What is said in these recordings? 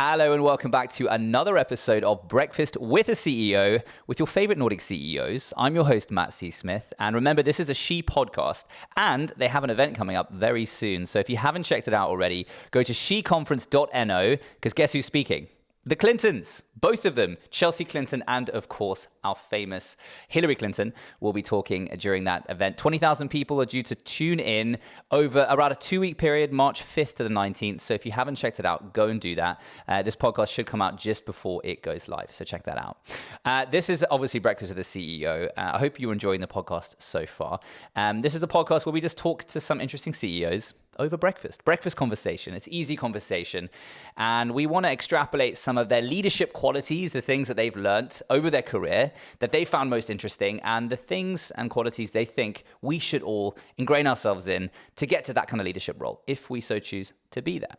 Hello and welcome back to another episode of Breakfast with a CEO with your favorite Nordic CEOs. I'm your host, Matt C. Smith. And remember, this is a She podcast and they have an event coming up very soon. So if you haven't checked it out already, go to sheconference.no because guess who's speaking? The Clintons, both of them, Chelsea Clinton and, of course, our famous Hillary Clinton, will be talking during that event. 20,000 people are due to tune in over around a 2-week period, March 5th to the 19th. So if you haven't checked it out, go and do that. This podcast should come out just before it goes live, so check that out. This is obviously Breakfast with the CEO. I hope you're enjoying the podcast so far. This is a podcast where we just talk to some interesting CEOs over breakfast conversation. It's easy conversation. And we want to extrapolate some of their leadership qualities, the things that they've learnt over their career that they found most interesting, and the things and qualities they think we should all ingrain ourselves in to get to that kind of leadership role, if we so choose to be there.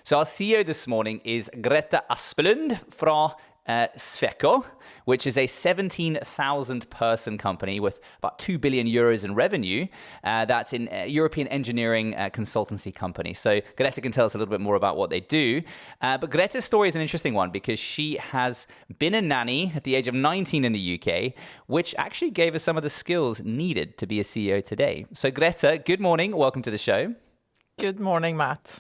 So our CEO this morning is Grete Aspelund from Sweco, which is a 17,000 person company with about 2 billion euros in revenue. That's in European engineering consultancy company. So Grete can tell us a little bit more about what they do. But Grete's story is an interesting one because she has been a nanny at the age of 19 in the UK, which actually gave her some of the skills needed to be a CEO today. So Grete, good morning. Welcome to the show. Good morning, Matt.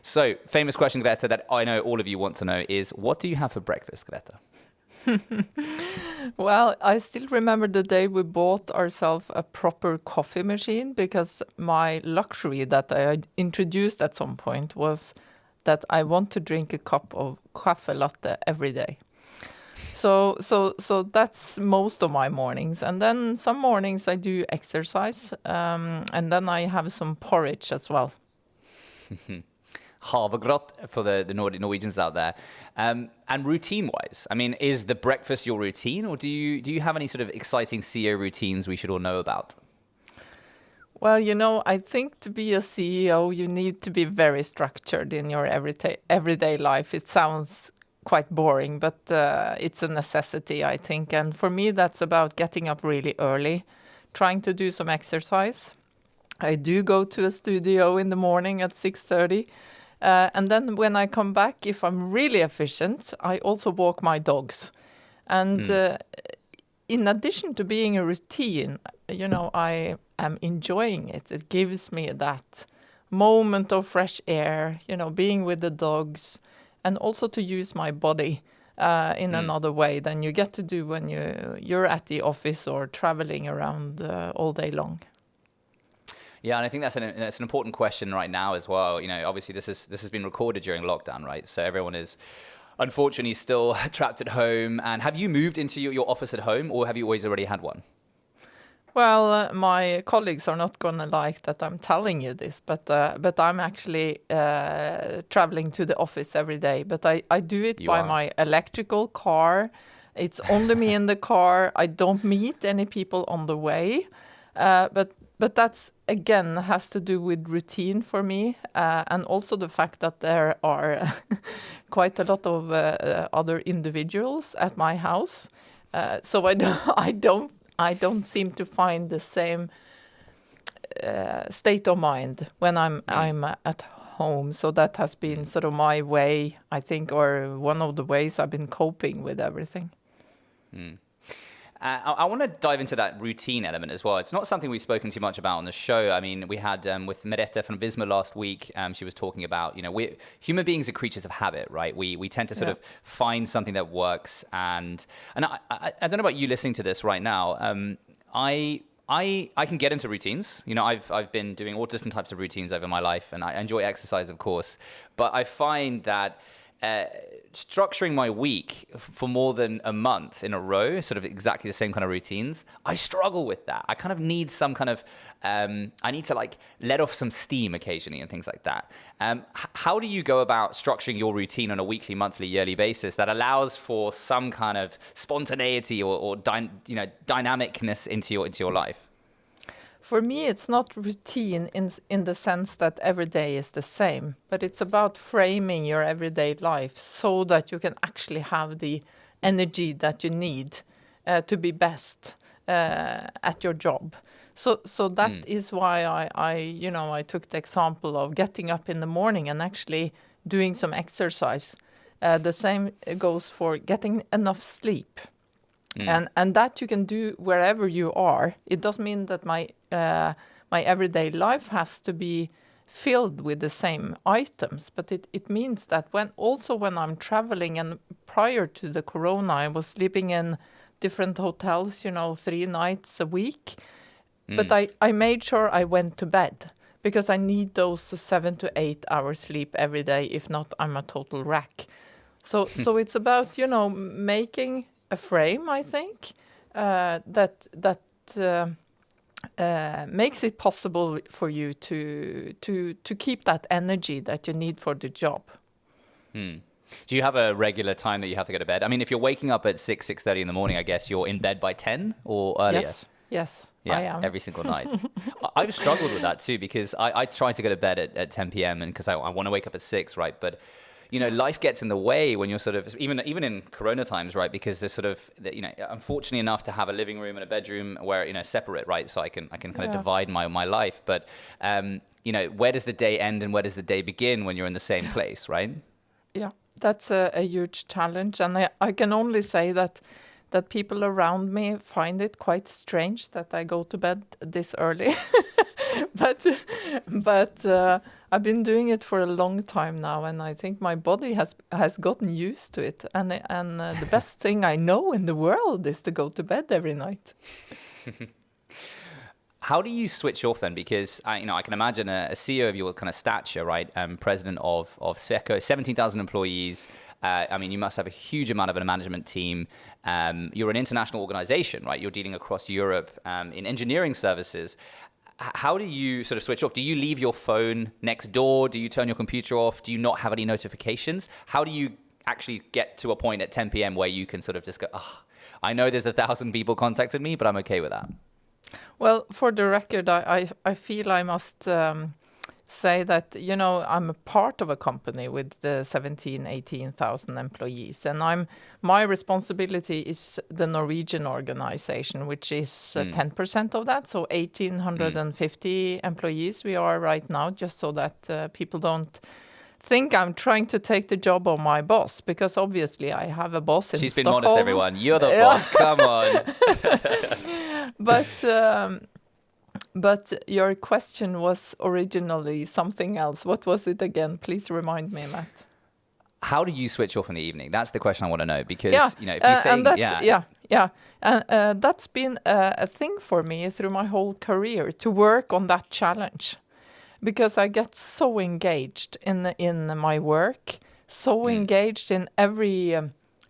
So, famous question, Grete, that I know all of you want to know is, what do you have for breakfast, Grete? Well, I still remember the day we bought ourselves a proper coffee machine because my luxury that I introduced at some point was that I want to drink a cup of cafe latte every day. So that's most of my mornings. And then some mornings I do exercise, and then I have some porridge as well. Havregrøt for the Norwegians out there. And routine-wise, I mean, is the breakfast your routine, or do you have any sort of exciting CEO routines we should all know about? Well, I think to be a CEO, you need to be very structured in your everyday life. It sounds quite boring, but it's a necessity, I think. And for me, that's about getting up really early, trying to do some exercise. I do go to a studio in the morning at 6:30. And then when I come back, if I'm really efficient, I also walk my dogs. And in addition to being a routine, I am enjoying it. It gives me that moment of fresh air, being with the dogs, and also to use my body in another way than you get to do when you're at the office or traveling around all day long. Yeah, and I think that's an important question right now as well. Obviously this has been recorded during lockdown, right? So everyone is unfortunately still trapped at home. And have you moved into your office at home, or have you always already had one? Well, my colleagues are not going to like that I'm telling you this, but I'm actually traveling to the office every day. But I do it by my electrical car. It's only me in the car. I don't meet any people on the way. But that's, again, has to do with routine for me, and also the fact that there are quite a lot of other individuals at my house. So I don't seem to find the same state of mind when I'm at home. So that has been sort of my way, I think, or one of the ways I've been coping with everything. I want to dive into that routine element as well. It's not something we've spoken too much about on the show. I mean, we had with Grete from Visma last week, she was talking about, human beings are creatures of habit, right? We tend to sort of find something that works. And I don't know about you listening to this right now. I can get into routines. I've been doing all different types of routines over my life, and I enjoy exercise, of course. But I find that structuring my week for more than a month in a row, sort of exactly the same kind of routines, I struggle with that. I kind of need some kind of, I need to let off some steam occasionally and things like that. How do you go about structuring your routine on a weekly, monthly, yearly basis that allows for some kind of spontaneity or dynamicness into your life? For me, it's not routine in the sense that every day is the same, but it's about framing your everyday life so that you can actually have the energy that you need to be best at your job. So that is why I took the example of getting up in the morning and actually doing some exercise. The same goes for getting enough sleep. And that you can do wherever you are. It doesn't mean that my everyday life has to be filled with the same items, but it means that when I'm traveling, and prior to the corona, I was sleeping in different hotels, 3 nights a week. But I made sure I went to bed because I need those 7 to 8 hours sleep every day. If not, I'm a total wreck. So it's about, making a frame, I think, that makes it possible for you to keep that energy that you need for the job. Do you have a regular time that you have to go to bed? I mean, if you're waking up at 6:30 in the morning, I guess you're in bed by 10 or earlier? Yes, yeah, I am. Every single night. I've struggled with that too, because I try to go to bed at 10 p.m. and because I want to wake up at 6, right? But life gets in the way when you're sort of, even in Corona times, right? Because there's sort of, I'm fortunate enough to have a living room and a bedroom where, separate, right? So I can kind of divide my life. But, where does the day end and where does the day begin when you're in the same place, right? Yeah, that's a huge challenge. And I can only say that people around me find it quite strange that I go to bed this early. but I've been doing it for a long time now, and I think my body has gotten used to it. And the best thing I know in the world is to go to bed every night. How do you switch off then? Because I can imagine a CEO of your kind of stature, right? President of Sweco, 17,000 employees. You must have a huge amount of a management team. You're an international organization, right? You're dealing across Europe in engineering services. How do you sort of switch off? Do you leave your phone next door? Do you turn your computer off? Do you not have any notifications? How do you actually get to a point at 10 p.m. where you can sort of just go, I know there's 1,000 people contacted me, but I'm okay with that? Well, for the record, I feel I must say that, I'm a part of a company with 18,000 employees. And my responsibility is the Norwegian organization, which is 10% of that. So 1,850 employees we are right now, just so that people don't think I'm trying to take the job of my boss, because obviously I have a boss in Stockholm. She's been modest, everyone. You're the boss. Come on. But your question was originally something else. What was it again? Please remind me, Matt. How do you switch off in the evening? That's the question I want to know, because if you say and that's been a thing for me through my whole career, to work on that challenge, because I get so engaged in my work, so engaged in every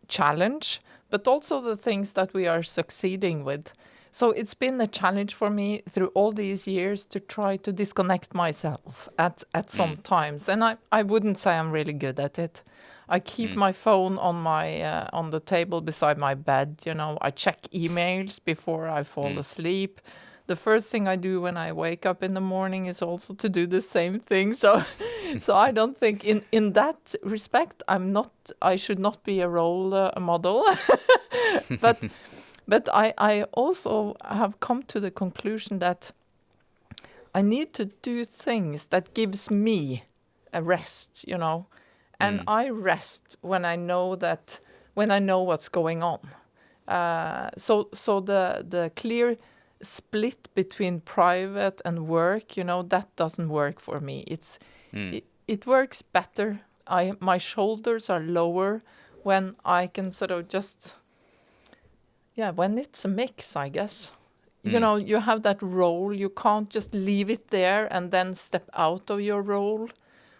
challenge, but also the things that we are succeeding with. So it's been a challenge for me through all these years to try to disconnect myself at some times. And I wouldn't say I'm really good at it. I keep my phone on the table beside my bed. I check emails before I fall asleep. The first thing I do when I wake up in the morning is also to do the same thing. So I don't think in that respect, I should not be a role model. But I also have come to the conclusion that I need to do things that gives me a rest, and I rest when I know what's going on. So the clear split between private and work, that doesn't work for me. It works better. My shoulders are lower when I can sort of just. Yeah, when it's a mix, I guess. You have that role. You can't just leave it there and then step out of your role.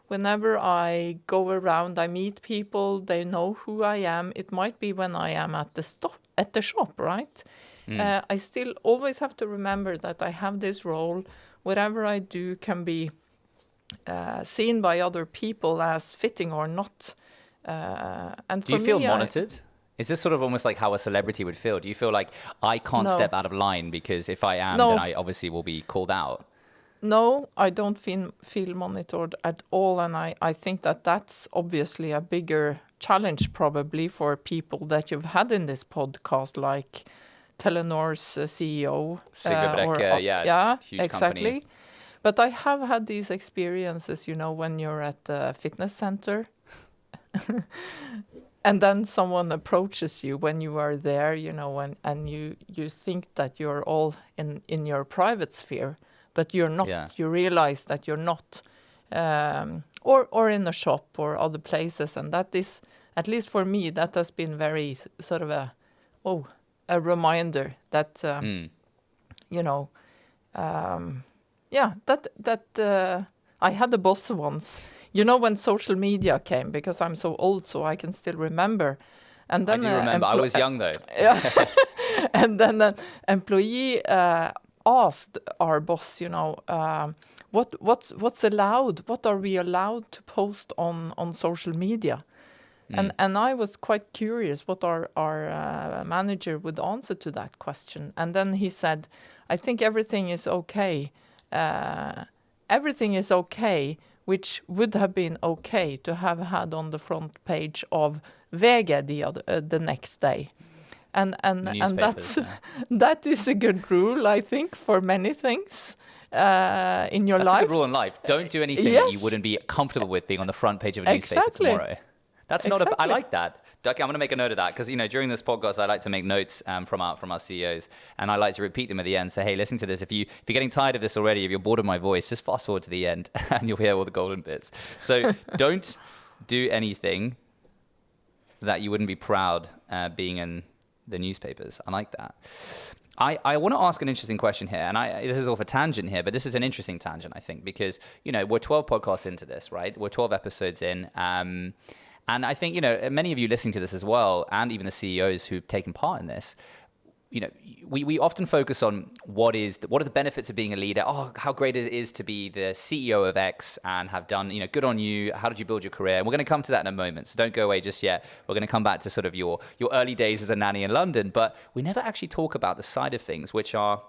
Whenever I go around, I meet people. They know who I am. It might be when I am at the shop, right? I still always have to remember that I have this role. Whatever I do can be seen by other people as fitting or not. And do you feel monitored? Is this sort of almost like how a celebrity would feel? Do you feel like I can't step out of line because if I am, then I obviously will be called out? No, I don't feel monitored at all. And I think that's obviously a bigger challenge probably for people that you've had in this podcast, like Telenor's CEO. Sigve Brekke, huge exactly. company. But I have had these experiences, when you're at a fitness center and then someone approaches you when you are there, and you think that you're all in your private sphere, but you're not. Yeah. You realize that you're not, or in a shop or other places, and that is, at least for me, that has been very sort of a reminder that I had a boss once. When social media came, because I'm so old, so I can still remember. And then I do remember. I was young though. Yeah. And then an employee asked our boss, what's allowed? What are we allowed to post on social media? And I was quite curious what our manager would answer to that question. And then he said, I think everything is okay. Everything is okay, which would have been okay to have had on the front page of VG the next day. And that is a good rule, I think, for many things in your life. That's a good rule in life. Don't do anything that you wouldn't be comfortable with being on the front page of a newspaper tomorrow. That's not I like that. Okay, I'm going to make a note of that because, during this podcast, I like to make notes from our CEOs, and I like to repeat them at the end. So, hey, listen to this. If you're getting tired of this already, if you're bored of my voice, just fast forward to the end and you'll hear all the golden bits. So don't do anything that you wouldn't be proud being in the newspapers. I like that. I want to ask an interesting question here, and this is off a tangent here, but this is an interesting tangent, I think, because, we're 12 podcasts into this, right? We're 12 episodes in. And I think, many of you listening to this as well, and even the CEOs who've taken part in this, we often focus on what are the benefits of being a leader. Oh, how great it is to be the CEO of X and have done, good on you. How did you build your career? And we're going to come to that in a moment. So don't go away just yet. We're going to come back to sort of your early days as a nanny in London. But we never actually talk about the side of things, which are,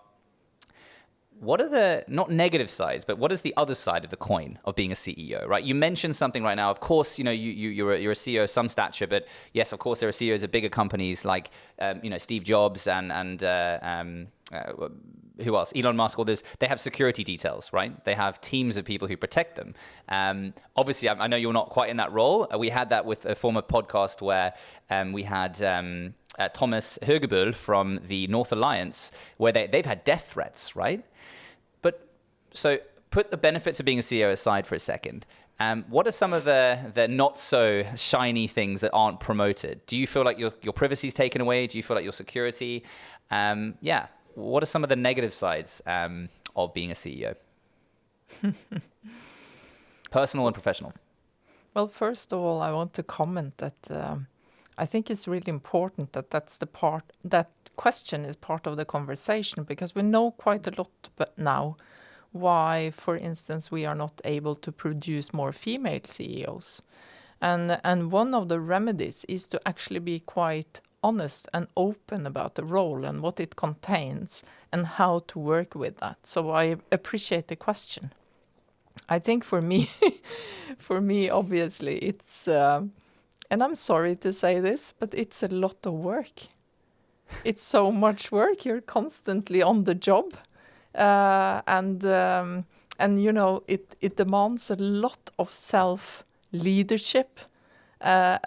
what are the, not negative sides, but what is the other side of the coin of being a CEO, right? You mentioned something right now. Of course, you're a CEO of some stature, but yes, of course, there are CEOs of bigger companies like, Steve Jobs and who else? Elon Musk. They have security details, right? They have teams of people who protect them. Obviously, I know you're not quite in that role. We had that with a former podcast where we had Thomas Högeböll from the North Alliance, where they've had death threats, right? So put the benefits of being a CEO aside for a second. What are some of the not so shiny things that aren't promoted? Do you feel like your privacy is taken away? Do you feel like your security? What are some of the negative sides of being a CEO? Personal and professional. Well, first of all, I want to comment that I think it's really important that question is part of the conversation, because we know quite a lot now why, for instance, we are not able to produce more female CEOs. And one of the remedies is to actually be quite honest and open about the role and what it contains and how to work with that. So I appreciate the question. I think for me, obviously, it's, and I'm sorry to say this, but it's a lot of work. It's so much work. You're constantly on the job. And it demands a lot of self-leadership.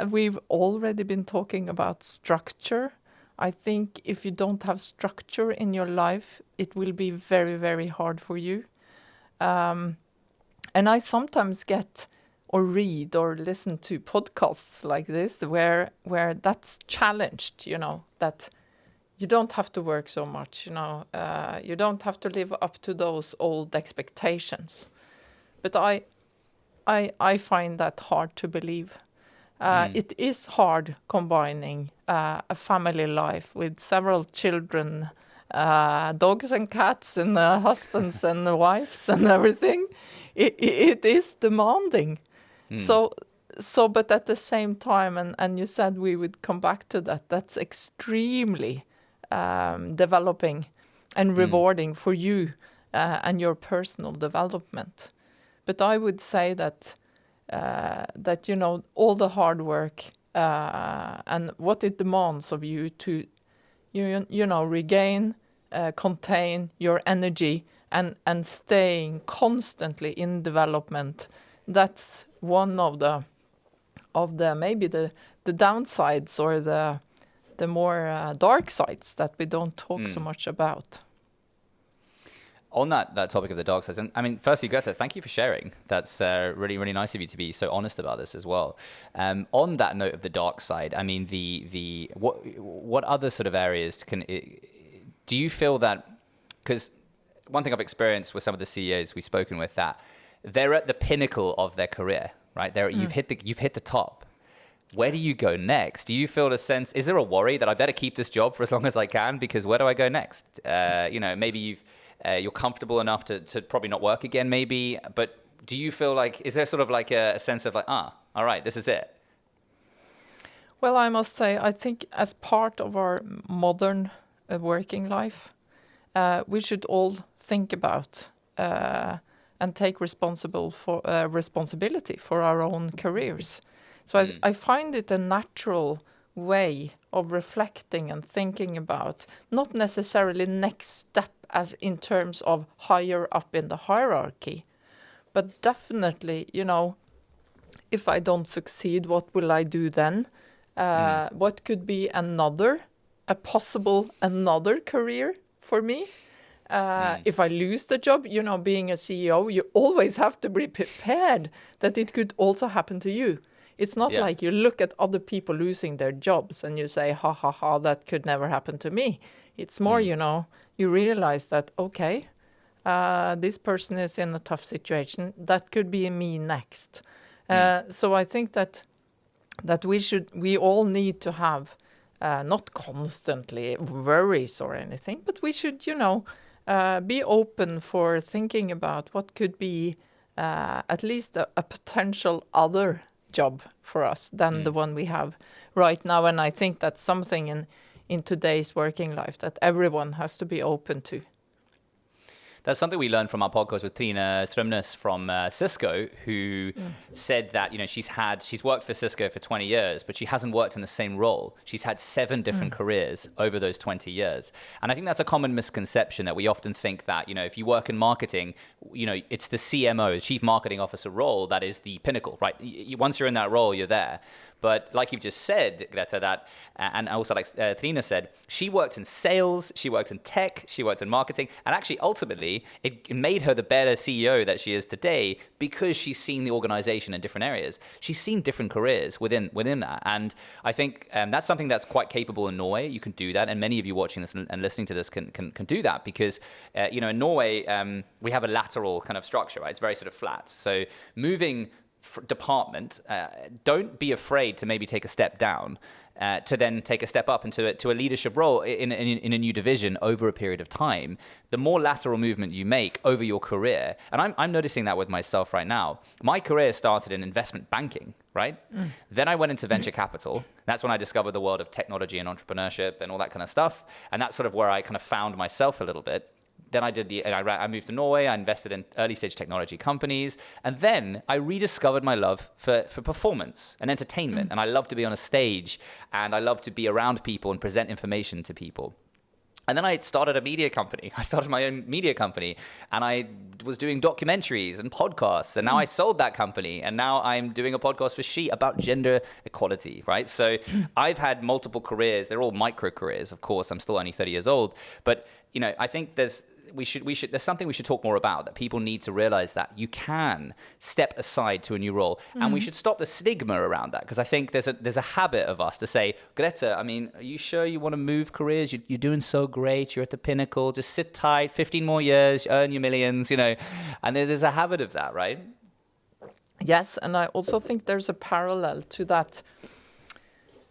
We've already been talking about structure. I think if you don't have structure in your life, it will be very, very hard for you. And I sometimes get or read or listen to podcasts like this where that's challenged, that you don't have to work so much, you don't have to live up to those old expectations. But I find that hard to believe. It is hard combining a family life with several children, dogs and cats and husbands and wives and everything. It is demanding. So, but at the same time, and you said we would come back to that, that's extremely developing and rewarding for you and your personal development. But I would say that all the hard work and what it demands of you to regain, contain your energy and staying constantly in development. That's one of the maybe the downsides or the more dark sides that we don't talk so much about. On that topic of the dark sides, and I mean, firstly, Grete, thank you for sharing. That's really, really nice of you to be so honest about this as well. On that note of the dark side, I mean, what other sort of areas do you feel that, because one thing I've experienced with some of the CEOs we've spoken with, that they're at the pinnacle of their career, right? You've hit the top. Where do you go next? Do you feel a sense, is there a worry that I better keep this job for as long as I can, because where do I go next? Maybe you're comfortable enough to probably not work again, maybe. But do you feel like, is there sort of like a sense of like, all right, this is it? Well, I must say, I think as part of our modern working life, we should all think about and take responsibility for our own careers. So I find it a natural way of reflecting and thinking about not necessarily next step as in terms of higher up in the hierarchy, but definitely, if I don't succeed, what will I do then? What could be another career for me? If I lose the job, being a CEO, you always have to be prepared that it could also happen to you. It's not like you look at other people losing their jobs and you say, ha, ha, ha, that could never happen to me. It's more, you realize that, okay, this person is in a tough situation. That could be me next. So I think that we all need to have not constantly worries or anything, but we should, be open for thinking about what could be at least a potential other job for us than the one we have right now. And I think that's something in today's working life that everyone has to be open to. That's something we learned from our podcast with Trine Strømnes from Cisco, who said that she's worked for Cisco for 20 years, but she hasn't worked in the same role. She's had 7 different careers over those 20 years. And I think that's a common misconception, that we often think that, if you work in marketing, it's the CMO, Chief Marketing Officer role, that is the pinnacle, right? Once you're in that role, you're there. But like you've just said, Grete, and also like Trine said, she worked in sales, she worked in tech, she worked in marketing, and actually ultimately it made her the better CEO that she is today, because she's seen the organization in different areas. She's seen different careers within that. And I think that's something that's quite capable in Norway. You can do that. And many of you watching this and listening to this can do that, because, in Norway, we have a lateral kind of structure, right? It's very sort of flat. So moving department, don't be afraid to maybe take a step down, to then take a step up into a leadership role in a new division over a period of time. The more lateral movement you make over your career, and I'm noticing that with myself right now. My career started in investment banking, right? Then I went into venture capital. That's when I discovered the world of technology and entrepreneurship and all that kind of stuff. And that's sort of where I kind of found myself a little bit. Then I moved to Norway. I invested in early stage technology companies. And then I rediscovered my love for performance and entertainment. And I love to be on a stage, and I love to be around people and present information to people. And then I started a media company. I started my own media company, and I was doing documentaries and podcasts. And now I sold that company, and now I'm doing a podcast for She about gender equality, right? So I've had multiple careers. They're all micro careers, of course. I'm still only 30 years old. But, I think there's something we should talk more about, that people need to realize that you can step aside to a new role. And we should stop the stigma around that, because I think there's a habit of us to say, Grete, are you sure you want to move careers? You're doing so great. You're at the pinnacle. Just sit tight, 15 more years, earn your millions, and there's a habit of that, right? Yes. And I also think there's a parallel to that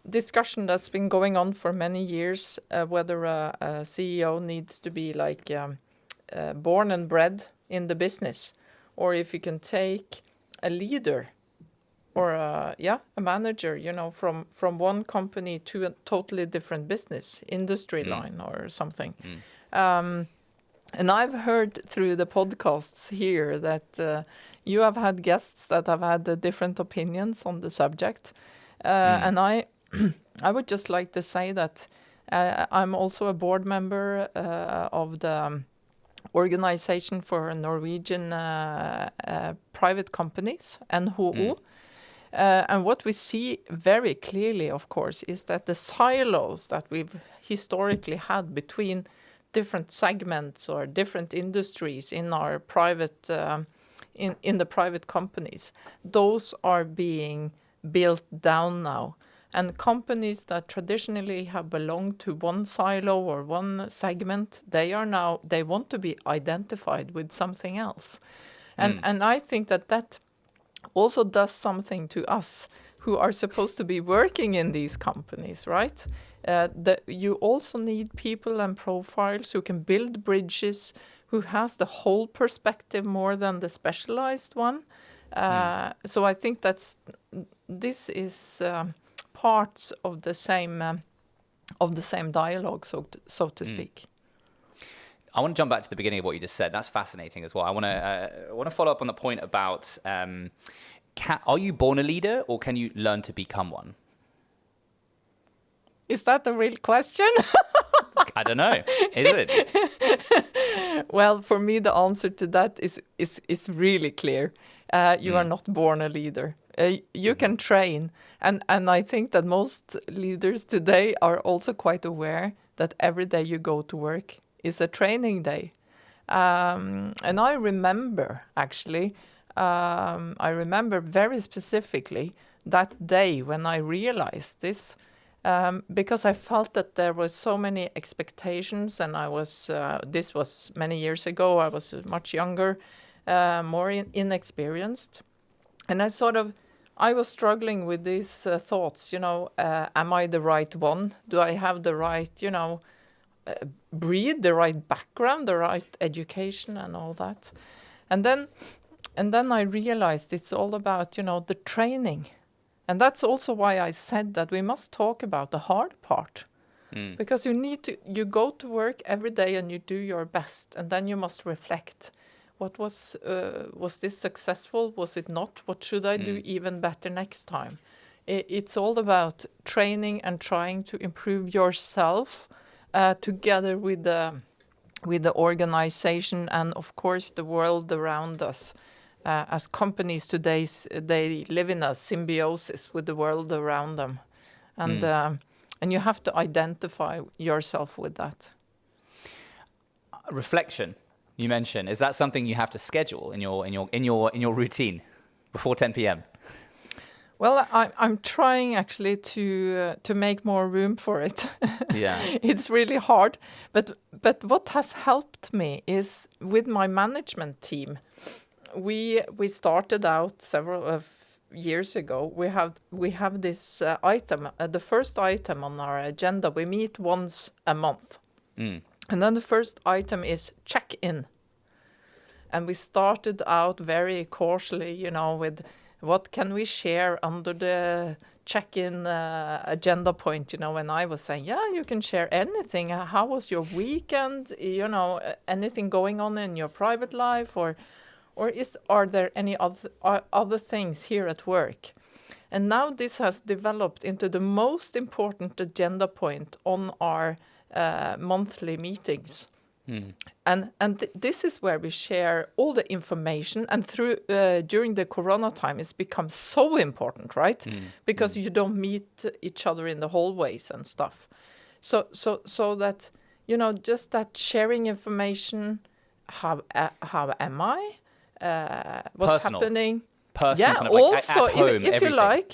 discussion that's been going on for many years, whether a CEO needs to be like born and bred in the business, or if you can take a leader or a manager, from one company to a totally different business industry line or something. And I've heard through the podcasts here that you have had guests that have had different opinions on the subject, and I would just like to say that I'm also a board member of the organization for Norwegian private companies, NHO. And what we see very clearly, of course, is that the silos that we've historically had between different segments or different industries in our private in the private companies, those are being built down now. And companies that traditionally have belonged to one silo or one segment, they want to be identified with something else. And I think that also does something to us who are supposed to be working in these companies, right? You also need people and profiles who can build bridges, who has the whole perspective more than the specialized one. So I think this is parts of the same dialogue, so to speak. I want to jump back to the beginning of what you just said. That's fascinating as well. I want to follow up on the point about are you born a leader or can you learn to become one? Is that the real question? I don't know. Is it? Well, for me, the answer to that is really clear. You are not born a leader. You can train. And I think that most leaders today are also quite aware that every day you go to work is a training day. And I remember, actually, very specifically that day when I realized this, because I felt that there were so many expectations, and this was many years ago, I was much younger, more inexperienced. And I was struggling with these thoughts, am I the right one? Do I have the right, breed, the right background, the right education and all that? And then I realized it's all about, the training. And that's also why I said that we must talk about the hard part. Because you go to work every day and you do your best, and then you must reflect. What was this successful? Was it not? What should I do even better next time? It's all about training and trying to improve yourself together with the organization and, of course, the world around us. As companies today, they live in a symbiosis with the world around them, and you have to identify yourself with that. Reflection, you mentioned, is that something you have to schedule in your routine before 10 p.m.? Well, I'm trying actually to make more room for it. Yeah, it's really hard, but what has helped me is with my management team. We started out several years ago. We have this item, the first item on our agenda. We meet once a month, and then the first item is check-in. And we started out very cautiously, with what can we share under the check-in agenda point. When I was saying, yeah, you can share anything. How was your weekend? Anything going on in your private life, or are there any other things here at work? And now this has developed into the most important agenda point on our monthly meetings. And this is where we share all the information. And during the Corona time, it's become so important, right? Because you don't meet each other in the hallways and stuff. So that just that sharing information. How am I? What's personal. happening? Personal, yeah, kind of like also at home, if you everything.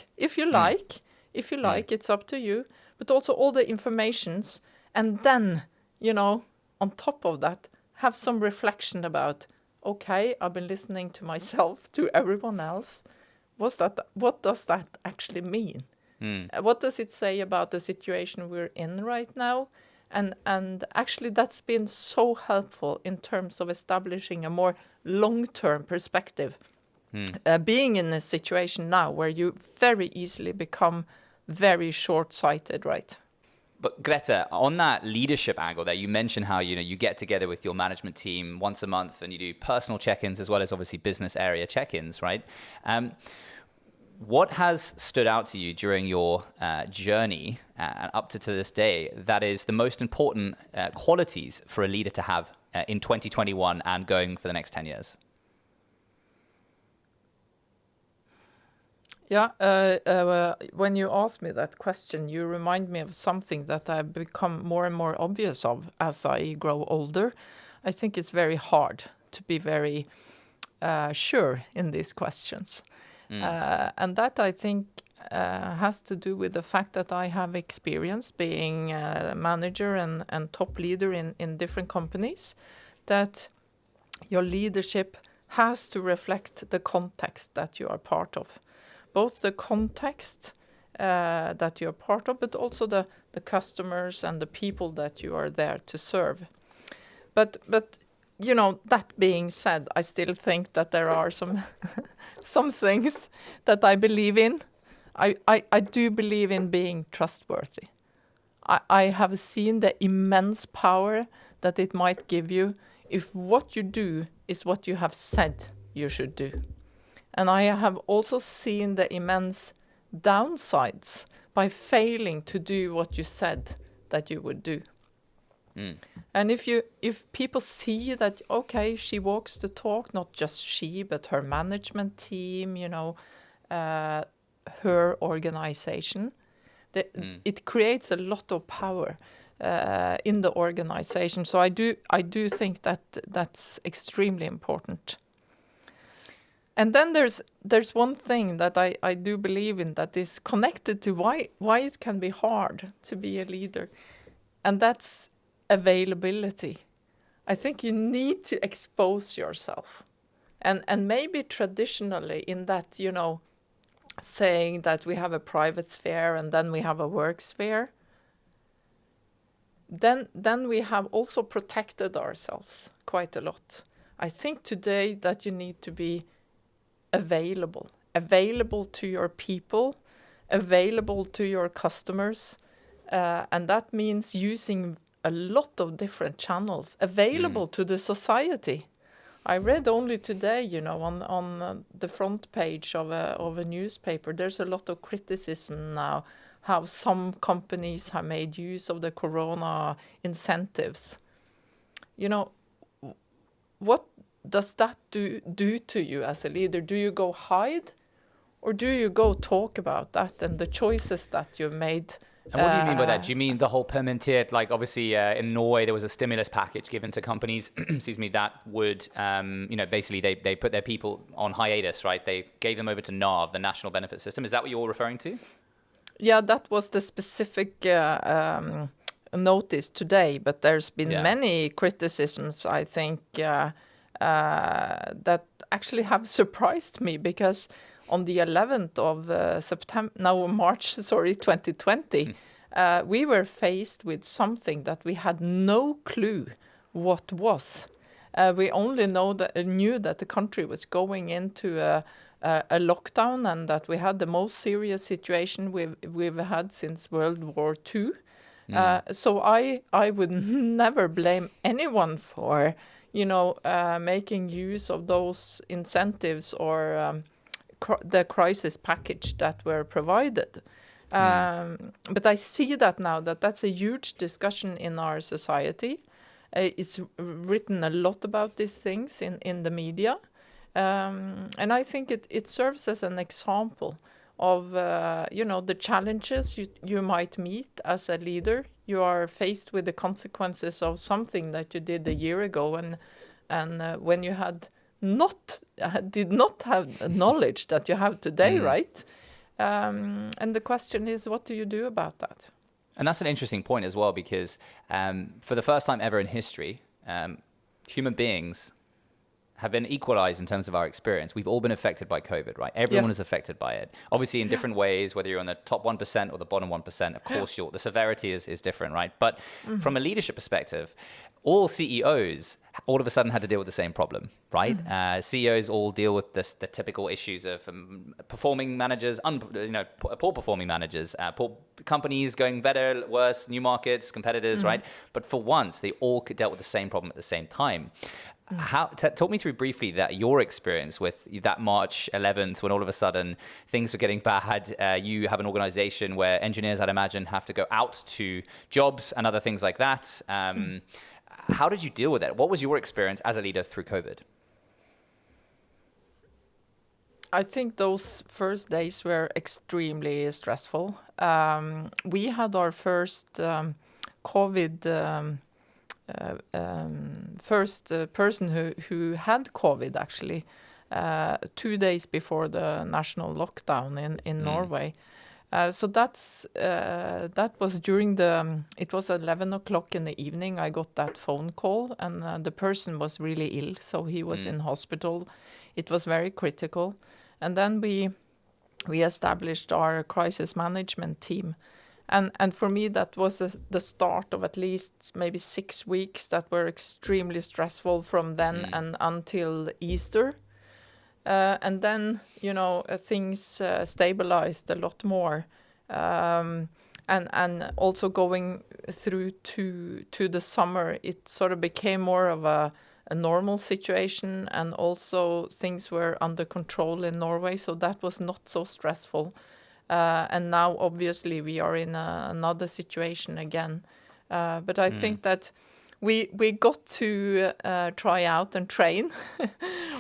if you like, it's up to you. But also all the informations, and then on top of that, have some reflection about. Okay, I've been listening to myself, to everyone else. What does that actually mean? What does it say about the situation we're in right now? And actually, that's been so helpful in terms of establishing a more long-term perspective. Being in a situation now where you very easily become very short-sighted, right? But Grete, on that leadership angle there, you mentioned how you get together with your management team once a month and you do personal check-ins as well as obviously business area check-ins, right? What has stood out to you during your journey and up to this day that is the most important qualities for a leader to have in 2021 and going for the next 10 years? Yeah, when you ask me that question, you remind me of something that I've become more and more obvious of as I grow older. I think it's very hard to be very sure in these questions. And that, I think, has to do with the fact that I have experience being a manager and top leader in different companies, that your leadership has to reflect the context that you are part of. Both the context that you're part of, but also the customers and the people that you are there to serve. But you know, that being said, I still think that there are some some things that I believe in. I do believe in being trustworthy. I have seen the immense power that it might give you if what you do is what you have said you should do. And I have also seen the immense downsides by failing to do what you said that you would do. And if people see that, okay, she walks the talk, not just she, but her management team, you know, her organization, it creates a lot of power in the organization. So I do think that that's extremely important. And then there's one thing that I do believe in that is connected to why it can be hard to be a leader, and that's availability. I think you need to expose yourself. And maybe traditionally in that, you know, saying that we have a private sphere and then we have a work sphere, then we have also protected ourselves quite a lot. I think today that you need to be available to your people, available to your customers, and that means using a lot of different channels, available to the society. I read only today, you know, on the front page of a newspaper, there's a lot of criticism now how some companies have made use of the corona incentives. You know, what does that do to you as a leader? Do you go hide, or do you go talk about that and the choices that you've made? And what do you mean by that? Do you mean the whole permitted, like obviously in Norway, there was a stimulus package given to companies, excuse me, that would, you know, basically they put their people on hiatus, right? They gave them over to NAV, the National Benefit System. Is that what you're referring to? Yeah, that was the specific notice today, but there's been many criticisms, I think, that actually have surprised me, because on the 11th of March 2020, we were faced with something that we had no clue what was. We only knew that the country was going into a lockdown, and that we had the most serious situation we've had since World War II. So I would never blame anyone for, you know, making use of those incentives or the crisis package that were provided. But I see that now, that's a huge discussion in our society. It's written a lot about these things in the media. And I think it serves as an example of, you know, the challenges you might meet as a leader. You are faced with the consequences of something that you did a year ago, and when you did not have knowledge that you have today, right? And the question is, what do you do about that? And that's an interesting point as well, because for the first time ever in history, human beings have been equalized in terms of our experience. We've all been affected by COVID, right? Everyone is affected by it. Obviously in different ways, whether you're on the top 1% or the bottom 1%, of course, the severity is different, right? But from a leadership perspective, all CEOs all of a sudden had to deal with the same problem, right? CEOs all deal with the typical issues of performing managers, poor performing managers, poor companies going better, worse, new markets, competitors, right? But for once, they all dealt with the same problem at the same time. Talk me through briefly your experience with that March 11th, when all of a sudden things were getting bad. You have an organization where engineers, I'd imagine, have to go out to jobs and other things like that. how did you deal with it? What was your experience as a leader through COVID? I think those first days were extremely stressful. We had our first COVID, first person who had COVID actually 2 days before the national lockdown in Norway. So that was during it was 11 o'clock in the evening. I got that phone call, and the person was really ill, so he was in hospital. It was very critical. And then we established our crisis management team. And for me, that was the start of at least maybe 6 weeks that were extremely stressful from then and until Easter. And then, things stabilized a lot more. And also going through to the summer, it sort of became more of a normal situation, and also things were under control in Norway, so that was not so stressful. And now, obviously, we are in another situation again. But I think that we got to try out and train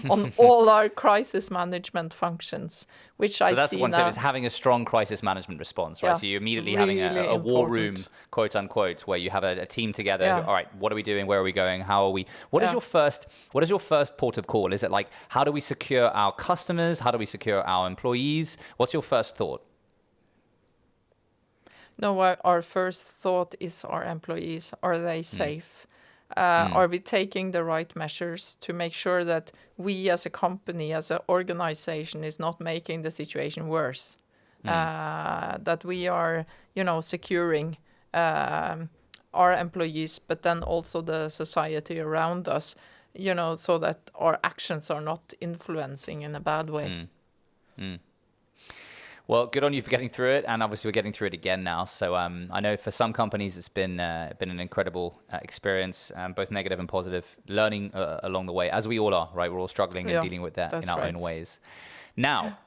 on all our crisis management functions, which I see now. So that's one tip, is having a strong crisis management response, right? Yeah, so you're immediately really having a war room, important. quote unquote, where you have a team together. Yeah. All right, what are we doing? Where are we going? How are we? What is your first port of call? Is it like, how do we secure our customers? How do we secure our employees? What's your first thought? No, our first thought is our employees. Are they safe? Are we taking the right measures to make sure that we as a company, as an organization, is not making the situation worse? That we are, securing our employees, but then also the society around us, so that our actions are not influencing in a bad way. Well, good on you for getting through it, and obviously we're getting through it again now. So I know for some companies it's been an incredible experience, both negative and positive, learning along the way, as we all are, right? We're all struggling and dealing with that in our own ways. Now,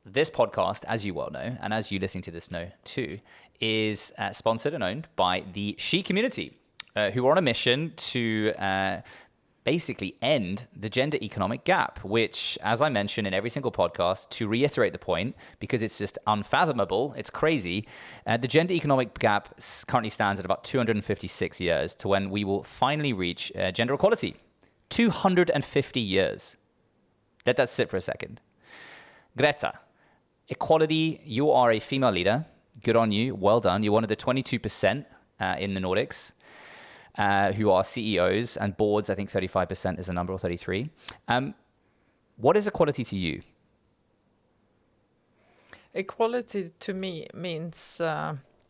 this podcast, as you well know, and as you listening to this know too, is sponsored and owned by the She community, who are on a mission to basically end the gender economic gap, which, as I mentioned in every single podcast, to reiterate the point, because it's just unfathomable, it's crazy, the gender economic gap currently stands at about 256 years to when we will finally reach gender equality. 250 years. Let that sit for a second. Grete, equality, you are a female leader. Good on you. Well done. You're one of the 22% in the Nordics. Who are CEOs and boards. I think 35% is the number, or 33. What is equality to you? Equality to me means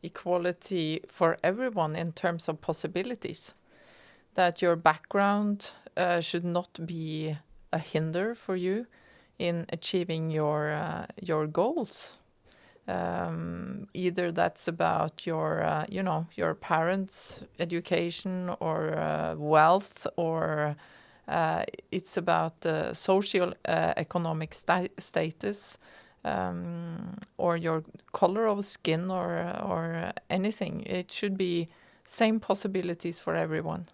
equality for everyone in terms of possibilities. That your background should not be a hinder for you in achieving your goals. Either that's about your parents' education or wealth, or it's about social economic status, or your color of skin, or anything. It should be same possibilities for everyone.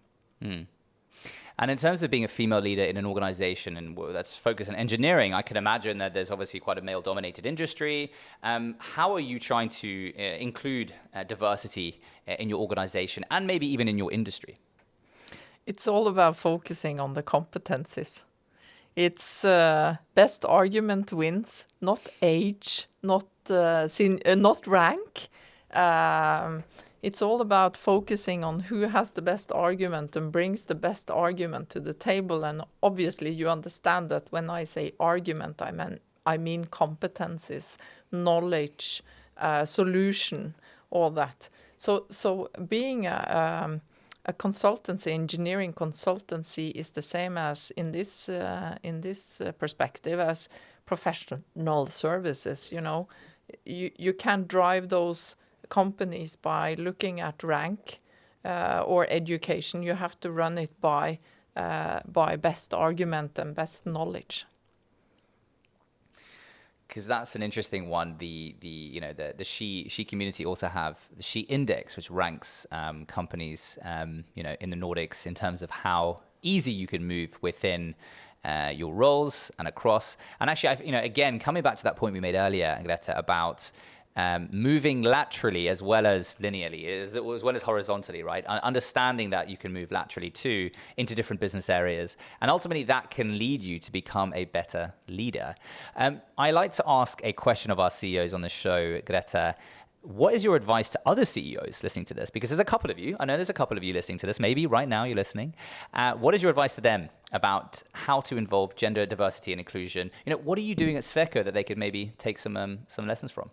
And in terms of being a female leader in an organization and that's focused on engineering, I can imagine that there's obviously quite a male-dominated industry. How are you trying to include diversity in your organization and maybe even in your industry? It's all about focusing on the competencies. It's best argument wins, not age, not rank. It's all about focusing on who has the best argument and brings the best argument to the table. And obviously you understand that when I say argument, I mean competencies, knowledge, solution, all that. So being a consultancy, engineering consultancy, is the same as in this perspective as professional services. You can't drive those companies by looking at rank or education. You have to run it by best argument and best knowledge. because that's an interesting one. The she community also have the she index, which ranks companies in the Nordics in terms of how easy you can move within your roles and across. And actually, again, coming back to that point we made earlier, Grete, about moving laterally as well as linearly, as well as horizontally, right? Understanding that you can move laterally too into different business areas. And ultimately that can lead you to become a better leader. I like to ask a question of our CEOs on the show, Grete. What is your advice to other CEOs listening to this? Because there's a couple of you. I know there's a couple of you listening to this. Maybe right now you're listening. What is your advice to them about how to involve gender diversity and inclusion? What are you doing at Sweco that they could maybe take some lessons from?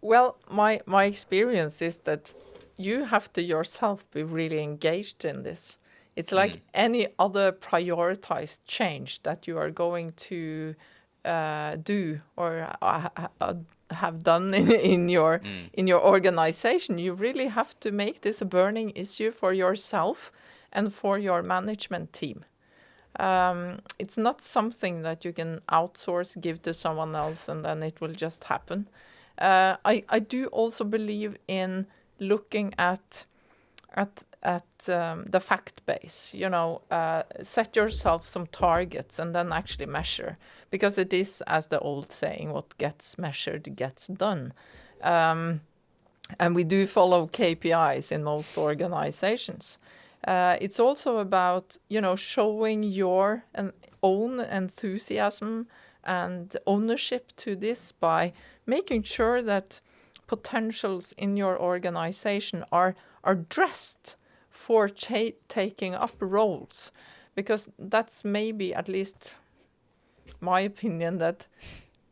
Well, my experience is that you have to yourself be really engaged in this. It's like any other prioritized change that you are going to do or have done in your organization. You really have to make this a burning issue for yourself and for your management team. It's not something that you can outsource, give to someone else, and then it will just happen. I do also believe in looking at the fact base. Set yourself some targets and then actually measure, because it is, as the old saying, what gets measured gets done. And we do follow KPIs in most organizations. It's also about showing your own enthusiasm and ownership to this by making sure that potentials in your organization are dressed for taking up roles, because that's maybe, at least my opinion, that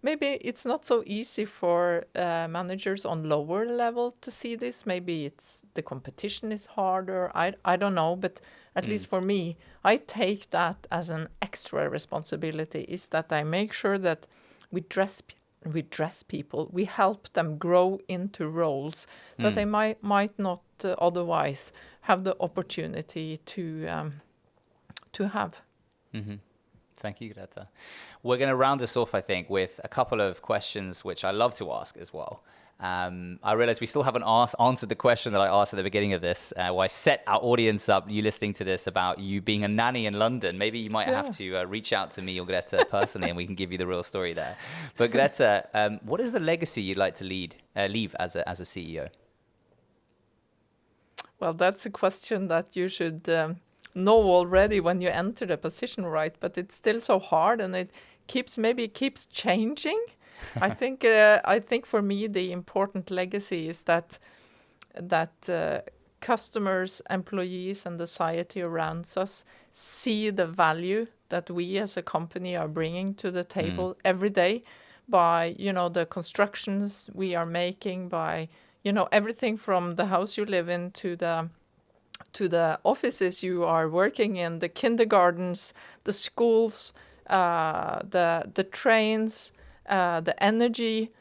maybe it's not so easy for managers on lower level to see this. Maybe it's the competition is harder. I don't know, but at least for me, I take that as an extra responsibility, is that I make sure that we dress people, we help them grow into roles that they might not otherwise have the opportunity to have. Mm-hmm. Thank you, Grete. We're going to round this off, I think, with a couple of questions which I love to ask as well. I realize we still haven't answered the question that I asked at the beginning of this, where I set our audience up, you listening to this, about you being a nanny in London. Maybe you might have to reach out to me or Grete personally, and we can give you the real story there. But Grete, what is the legacy you'd like to leave as a CEO? Well, that's a question that you should know already when you enter the position, right? But it's still so hard, and it keeps changing. I think for me the important legacy is that customers, employees, and the society around us see the value that we as a company are bringing to the table every day by the constructions we are making, by everything from the house you live in to the offices you are working in, the kindergartens, the schools, the trains, the energy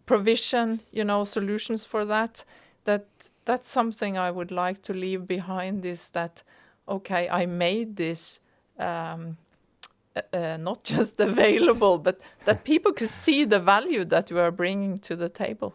provision, solutions for that. That's something I would like to leave behind, is that, okay, I made this not just available, but that people could see the value that we are bringing to the table.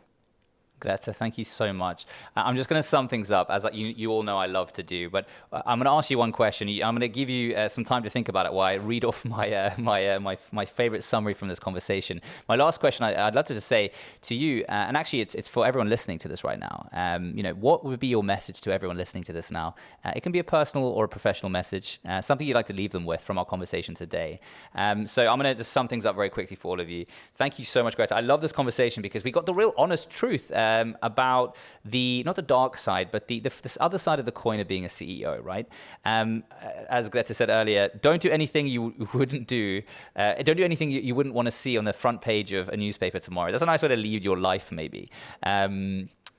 Grete, thank you so much. I'm just going to sum things up, as you all know I love to do, but I'm going to ask you one question. I'm going to give you some time to think about it while I read off my favorite summary from this conversation. My last question, I'd love to just say to you, and actually it's for everyone listening to this right now, what would be your message to everyone listening to this now? It can be a personal or a professional message, something you'd like to leave them with from our conversation today. So I'm going to just sum things up very quickly for all of you. Thank you so much, Grete. I love this conversation because we got the real honest truth about not the dark side, but this other side of the coin of being a CEO, right? As Grete said earlier, don't do anything you wouldn't do. Don't do anything you wouldn't want to see on the front page of a newspaper tomorrow. That's a nice way to lead your life, maybe.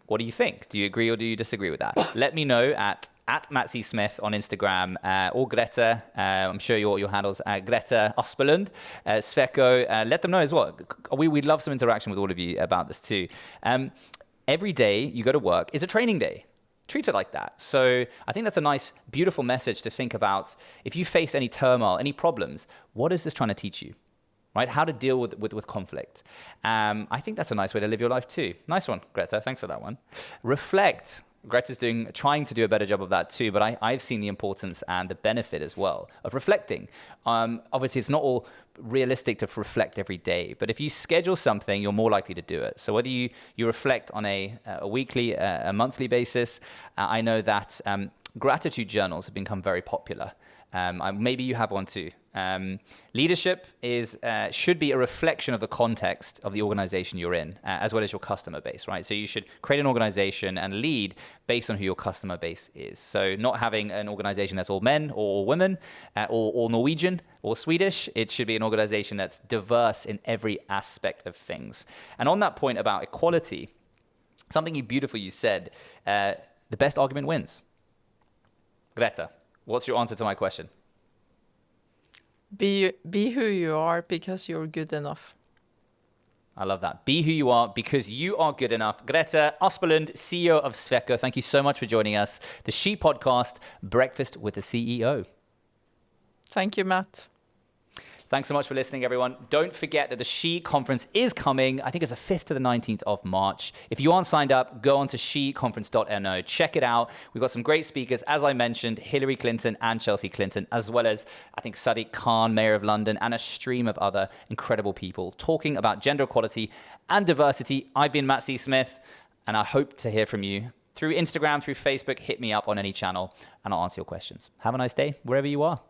What do you think? Do you agree or do you disagree with that? Let me know at Matt C. Smith on Instagram, or Grete. I'm sure your handles Grete Aspelund, Sweco. Let them know as well. We'd love some interaction with all of you about this too. Every day you go to work is a training day. treat it like that. So I think that's a nice, beautiful message to think about. If you face any turmoil, any problems, what is this trying to teach you? Right? How to deal with conflict. I think that's a nice way to live your life too. Nice one, Greta. Thanks for that one. Reflect. Greta's trying to do a better job of that too, but I've seen the importance and the benefit as well of reflecting. Obviously, it's not all realistic to reflect every day, but if you schedule something, you're more likely to do it. So whether you reflect on a weekly, a monthly basis, I know that gratitude journals have become very popular. Maybe you have one too. Leadership should be a reflection of the context of the organization you're in, as well as your customer base, right? So you should create an organization and lead based on who your customer base is. So not having an organization that's all men or all women, or all Norwegian or Swedish. It should be an organization that's diverse in every aspect of things. And on that point about equality, something beautiful you said, the best argument wins. Greta, what's your answer to my question? Be who you are because you're good enough. I love that. Be who you are because you are good enough. Grete Aspelund, CEO of Sweco. Thank you so much for joining us. The She Podcast, Breakfast with the CEO. Thank you, Matt. Thanks so much for listening, everyone. Don't forget that the She Conference is coming. I think it's the 5th to the 19th of March. If you aren't signed up, go on to sheconference.no. Check it out. We've got some great speakers, as I mentioned, Hillary Clinton and Chelsea Clinton, as well as, I think, Sadiq Khan, Mayor of London, and a stream of other incredible people talking about gender equality and diversity. I've been Matt C. Smith, and I hope to hear from you through Instagram, through Facebook. Hit me up on any channel, and I'll answer your questions. Have a nice day, wherever you are.